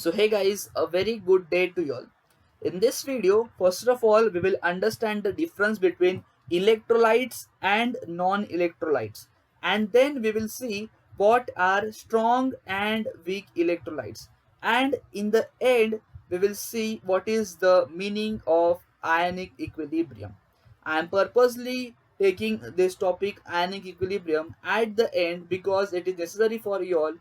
So hey guys, a very good day to you all. In this video, first of all, we will understand the difference between electrolytes and non-electrolytes. And then we will see what are strong and weak electrolytes. And in the end, we will see what is the meaning of ionic equilibrium. I am purposely taking this topic ionic equilibrium at the end because it is necessary for you all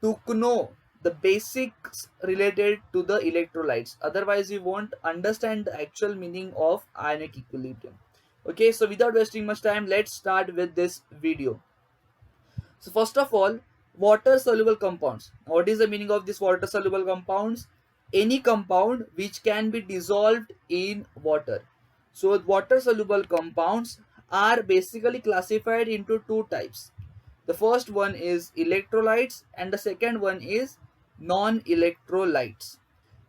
to know the basics related to the electrolytes. Otherwise you won't understand the actual meaning of ionic equilibrium. Okay, so without wasting much time, let's start with this video. So first of all, water soluble compounds. What is the meaning of this water soluble compounds? Any compound which can be dissolved in water. So water soluble compounds are basically classified into two types. The first one is electrolytes and the second one is non-electrolytes.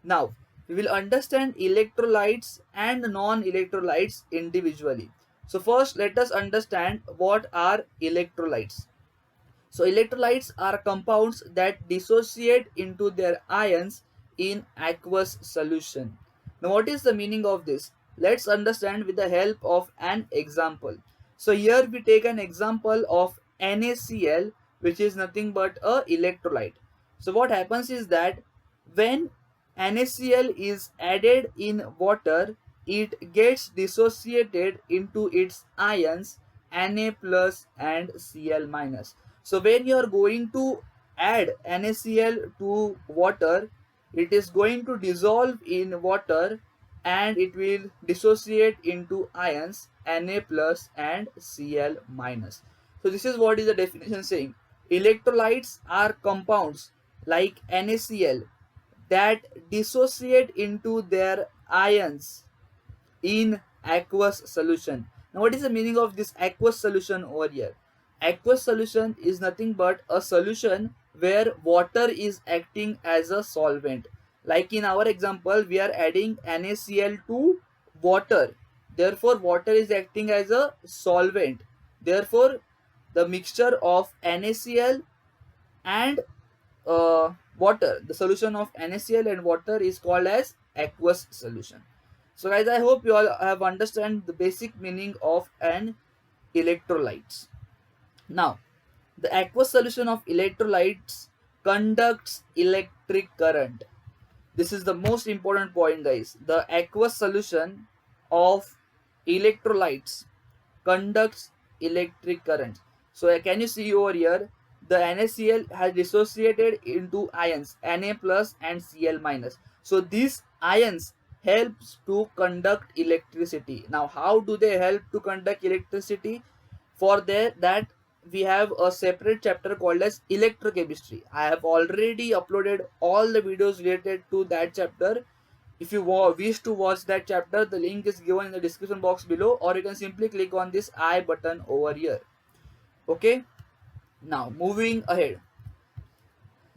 Now, we will understand electrolytes and non-electrolytes individually. So first let us understand what are electrolytes. So electrolytes are compounds that dissociate into their ions in aqueous solution. Now what is the meaning of this? Let's understand with the help of an example. So here we take an example of NaCl, which is nothing but a electrolyte. So what happens is that when NaCl is added in water, it gets dissociated into its ions Na plus and Cl minus. So when you are going to add NaCl to water, it is going to dissolve in water and it will dissociate into ions Na plus and Cl minus. So this is what is the definition saying. Electrolytes are compounds like NaCl that dissociate into their ions in aqueous solution. Now what is the meaning of this aqueous solution over here? Aqueous solution is nothing but a solution where water is acting as a solvent. Like in our example, we are adding NaCl to water. Therefore, water is acting as a solvent. Therefore, the mixture of NaCl and water, the solution of NaCl and water is called as aqueous solution. So guys, I hope you all have understand the basic meaning of an electrolytes. Now, the aqueous solution of electrolytes conducts electric current. This is the most important point, guys. The aqueous solution of electrolytes conducts electric current. So can you see over here, the NaCl has dissociated into ions Na plus and Cl minus. So these ions helps to conduct electricity. Now how do they help to conduct electricity? For that we have a separate chapter called as electrochemistry. I have already uploaded all the videos related to that chapter. If you wish to watch that chapter, the link is given in the description box below, or you can simply click on this I button over here. Okay, now moving ahead,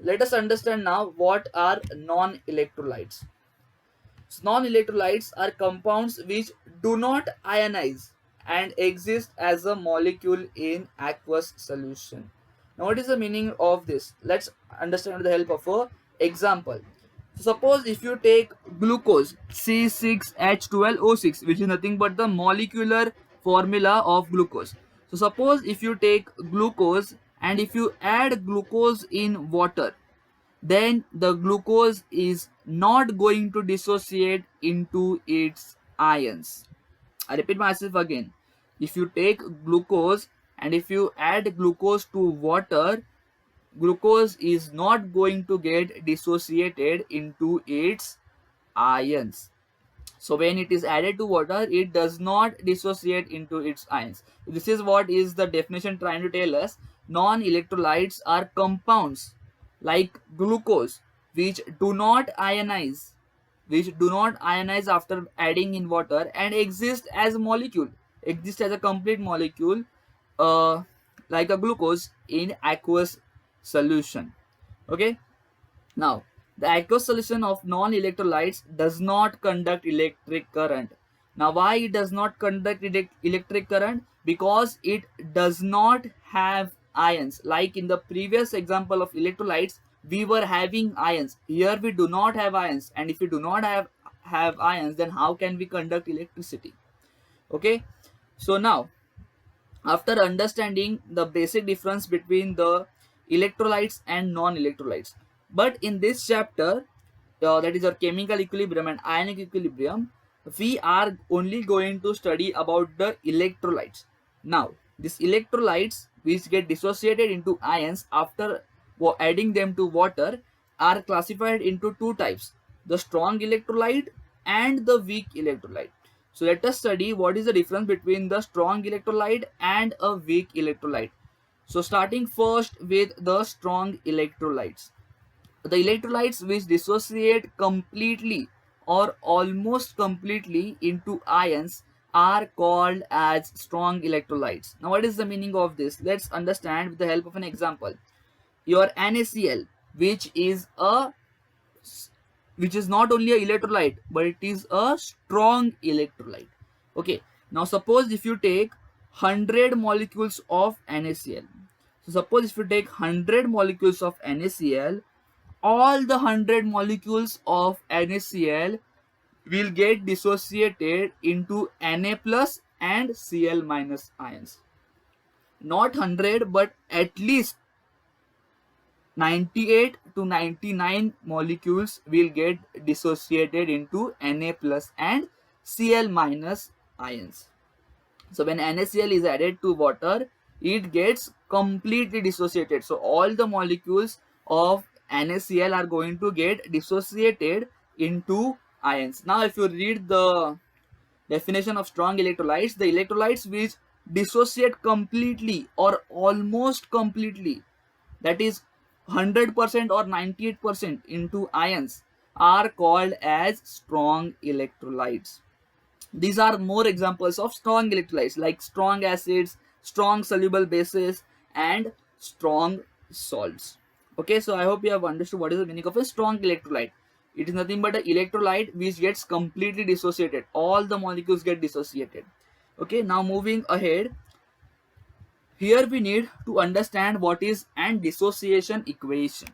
let us understand now what are non-electrolytes. So non-electrolytes are compounds which do not ionize and exist as a molecule in aqueous solution. Now what is the meaning of this? Let's understand with the help of a example. So suppose if you take glucose C6H12O6, which is nothing but the molecular formula of glucose. So suppose if you take glucose and if you add glucose in water, then the glucose is not going to dissociate into its ions. I repeat myself again. If you take glucose and if you add glucose to water, glucose is not going to get dissociated into its ions. So when it is added to water, it does not dissociate into its ions. This is what is the definition trying to tell us. Non-electrolytes are compounds like glucose which do not ionize, after adding in water and exist as a molecule, exist as a complete molecule, uh, like a glucose in aqueous solution. Okay, now the aqueous solution of non-electrolytes does not conduct electric current. Now why it does not conduct electric current? Because it does not have ions. Like in the previous example of electrolytes, we were having ions. Here we do not have ions, and if we do not have ions, then how can we conduct electricity? Okay, so now after understanding the basic difference between the electrolytes and non-electrolytes, but in this chapter, that is our chemical equilibrium and ionic equilibrium, we are only going to study about the electrolytes. Now these electrolytes which get dissociated into ions after adding them to water are classified into two types: the strong electrolyte and the weak electrolyte. So let us study what is the difference between the strong electrolyte and a weak electrolyte. So starting first with the strong electrolytes. The electrolytes which dissociate completely or almost completely into ions are called as strong electrolytes. Now what is the meaning of this? Let's understand with the help of an example. Your NaCl, which is not only a electrolyte but it is a strong electrolyte. Okay, now suppose if you take 100 molecules of NaCl. So suppose if you take 100 molecules of NaCl, all the 100 molecules of NaCl will get dissociated into Na plus and Cl minus ions. Not 100 but at least 98 to 99 molecules will get dissociated into Na plus and Cl minus ions. So when NaCl is added to water, it gets completely dissociated. So all the molecules of NaCl are going to get dissociated into ions. Now if you read the definition of strong electrolytes, the electrolytes which dissociate completely or almost completely, that is 100% or 98% into ions, are called as strong electrolytes. These are more examples of strong electrolytes like strong acids, strong soluble bases, and strong salts. Okay, so I hope you have understood what is the meaning of a strong electrolyte. It is nothing but an electrolyte which gets completely dissociated. All the molecules get dissociated. Okay, now moving ahead. Here we need to understand what is an dissociation equation.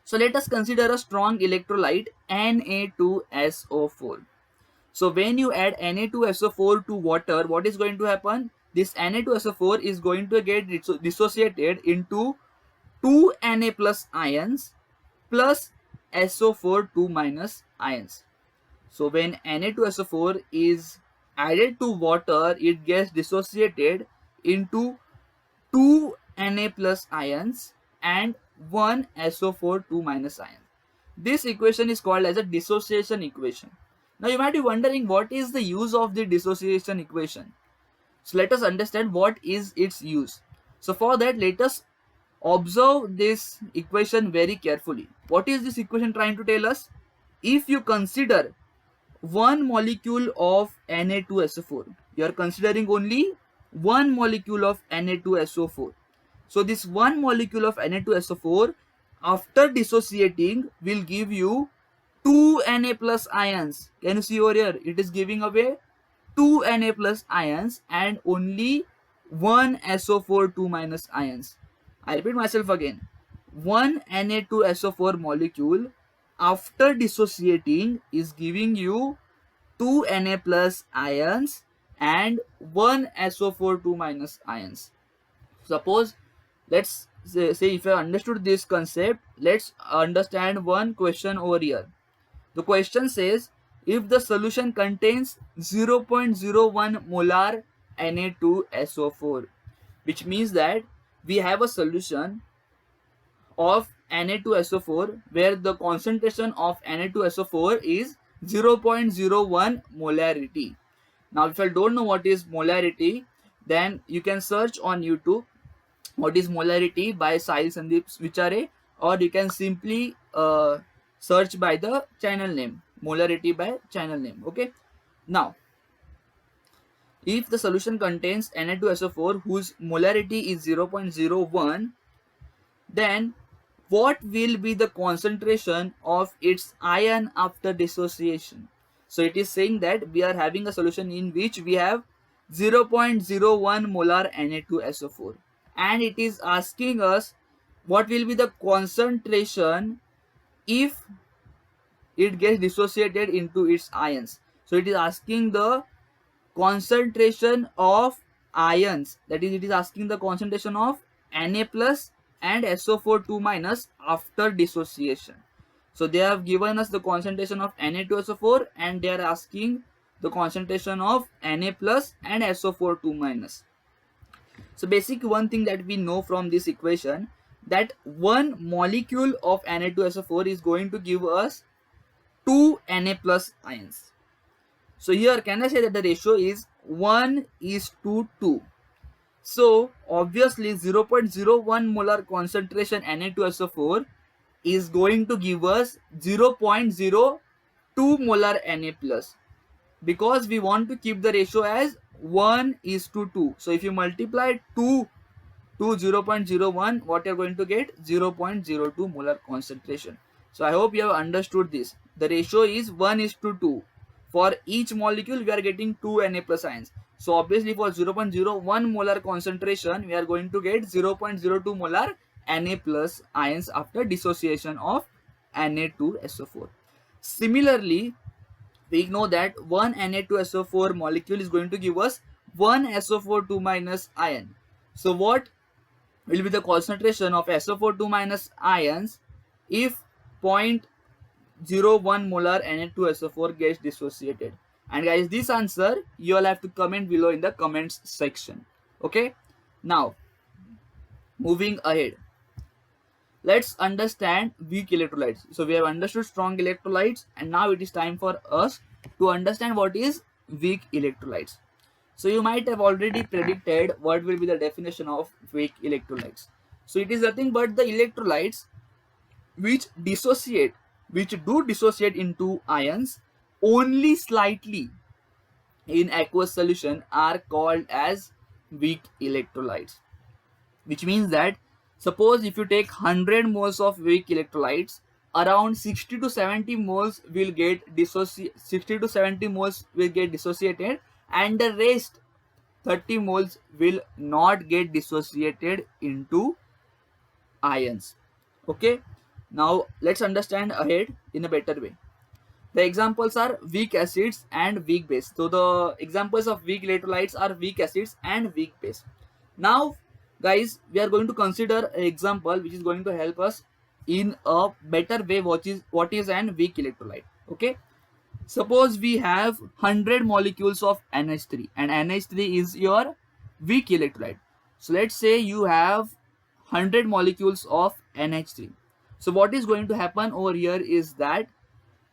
So let us consider a strong electrolyte Na2SO4. So when you add Na2SO4 to water, what is going to happen? This Na2SO4 is going to get dissociated into 2 Na plus ions plus SO4 2 minus ions. So when Na2SO4 is added to water, it gets dissociated into 2 Na plus ions and 1 SO4 2 minus ion. This equation is called as a dissociation equation. Now you might be wondering what is the use of the dissociation equation. So let us understand what is its use. So for that, let us observe this equation very carefully. What is this equation trying to tell us? If you consider one molecule of Na2SO4, you are considering only one molecule of Na2SO4. So this one molecule of Na2SO4 after dissociating will give you 2 Na plus ions. Can you see over here? It is giving away 2 Na plus ions and only 1 SO4 2 minus ions. I repeat myself again. 1 Na2SO4 molecule after dissociating is giving you 2 Na plus ions and 1 SO4 2 minus ions. Suppose, let's say if I understood this concept, let's understand one question over here. The question says, if the solution contains 0.01 molar Na2SO4, which means that we have a solution of Na2SO4 where the concentration of Na2SO4 is 0.01 molarity. Now if I don't know what is molarity, then you can search on YouTube what is molarity by Sahil Sandeep Swichare, or you can simply search by the channel name, molarity by channel name. Okay, now if the solution contains Na2SO4 whose molarity is 0.01, then what will be the concentration of its ion after dissociation? So it is saying that we are having a solution in which we have 0.01 molar Na2SO4, and it is asking us what will be the concentration if it gets dissociated into its ions. So it is asking the concentration of ions, that is it is asking the concentration of Na plus and SO4 2 minus after dissociation. So they have given us the concentration of Na2SO4 and they are asking the concentration of Na plus and SO4 2 minus. So basic one thing that we know from this equation, that one molecule of Na2SO4 is going to give us 2 Na plus ions. So here can I say that the ratio is 1:2. So obviously 0.01 molar concentration Na2SO4 is going to give us 0.02 molar Na plus, because we want to keep the ratio as 1:2. So if you multiply 2 to 0.01, what you are going to get? 0.02 molar concentration. So I hope you have understood this. The ratio is 1:2. For each molecule we are getting 2 Na plus ions. So obviously for 0.01 molar concentration we are going to get 0.02 molar Na plus ions after dissociation of Na2SO4. Similarly, we know that one Na2SO4 molecule is going to give us one SO4 2 minus ion. So what will be the concentration of SO4 2 minus ions if 0.01 molar Na2SO4 gets dissociated? And guys, this answer you all have to comment below in the comments section. Okay, now moving ahead, let's understand weak electrolytes. So we have understood strong electrolytes and now it is time for us to understand what is weak electrolytes. So you might have already predicted what will be the definition of weak electrolytes. So it is nothing but the electrolytes which do dissociate into ions only slightly in aqueous solution are called as weak electrolytes. Which means that suppose if you take 100 moles of weak electrolytes, around 60 to 70 moles will get 60 to 70 moles will get dissociated and the rest 30 moles will not get dissociated into ions. Okay, now let's understand ahead in a better way. The examples are weak acids and weak base. So the examples of weak electrolytes are weak acids and weak base. Now guys, we are going to consider an example which is going to help us in a better way what is an weak electrolyte. Okay, suppose we have 100 molecules of NH3 and NH3 is your weak electrolyte. So let's say you have 100 molecules of NH3. So what is going to happen over here is that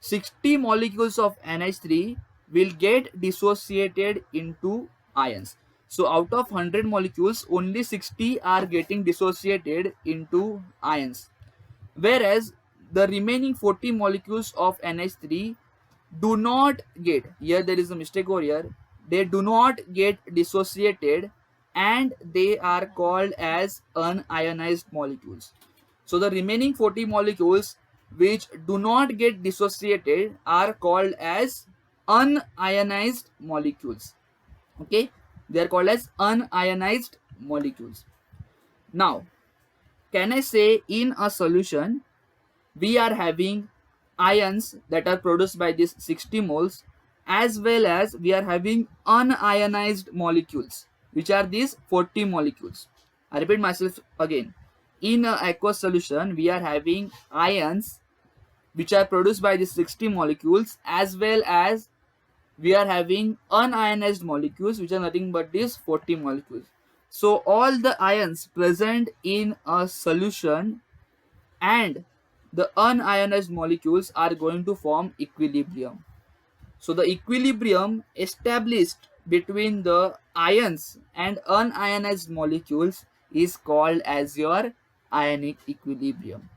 60 molecules of NH3 will get dissociated into ions. So out of 100 molecules, only 60 are getting dissociated into ions. Whereas the remaining 40 molecules of NH3 do not get, here there is a mistake over here, they do not get dissociated and they are called as unionized molecules. So the remaining 40 molecules which do not get dissociated are called as unionized molecules. Okay, they are called as unionized molecules. Now can I say in a solution we are having ions that are produced by this 60 moles as well as we are having unionized molecules which are these 40 molecules. I repeat myself again. In a aqueous solution we are having ions which are produced by these 60 molecules as well as we are having unionized molecules which are nothing but these 40 molecules. So all the ions present in a solution and the unionized molecules are going to form equilibrium. So the equilibrium established between the ions and unionized molecules is called as your ionic equilibrium.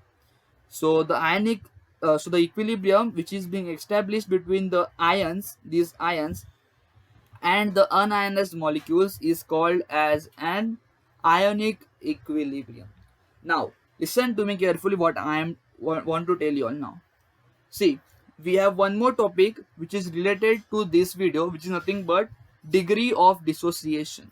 So the equilibrium which is being established between the ions, these ions, and the unionized molecules is called as an ionic equilibrium. Now listen to me carefully what I want to tell you all now. See, we have one more topic which is related to this video, which is nothing but degree of dissociation.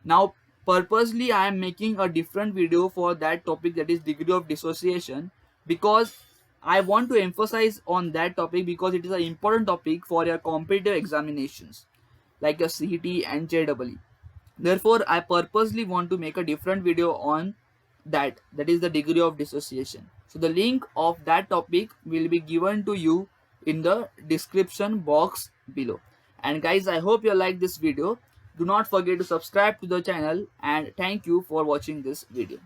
Now purposely I am making a different video for that topic, that is degree of dissociation, because I want to emphasize on that topic because it is an important topic for your competitive examinations like your CET and JEE. Therefore, I purposely want to make a different video on that is the degree of dissociation. So the link of that topic will be given to you in the description box below. And guys, I hope you like this video. Do not forget to subscribe to the channel, and thank you for watching this video.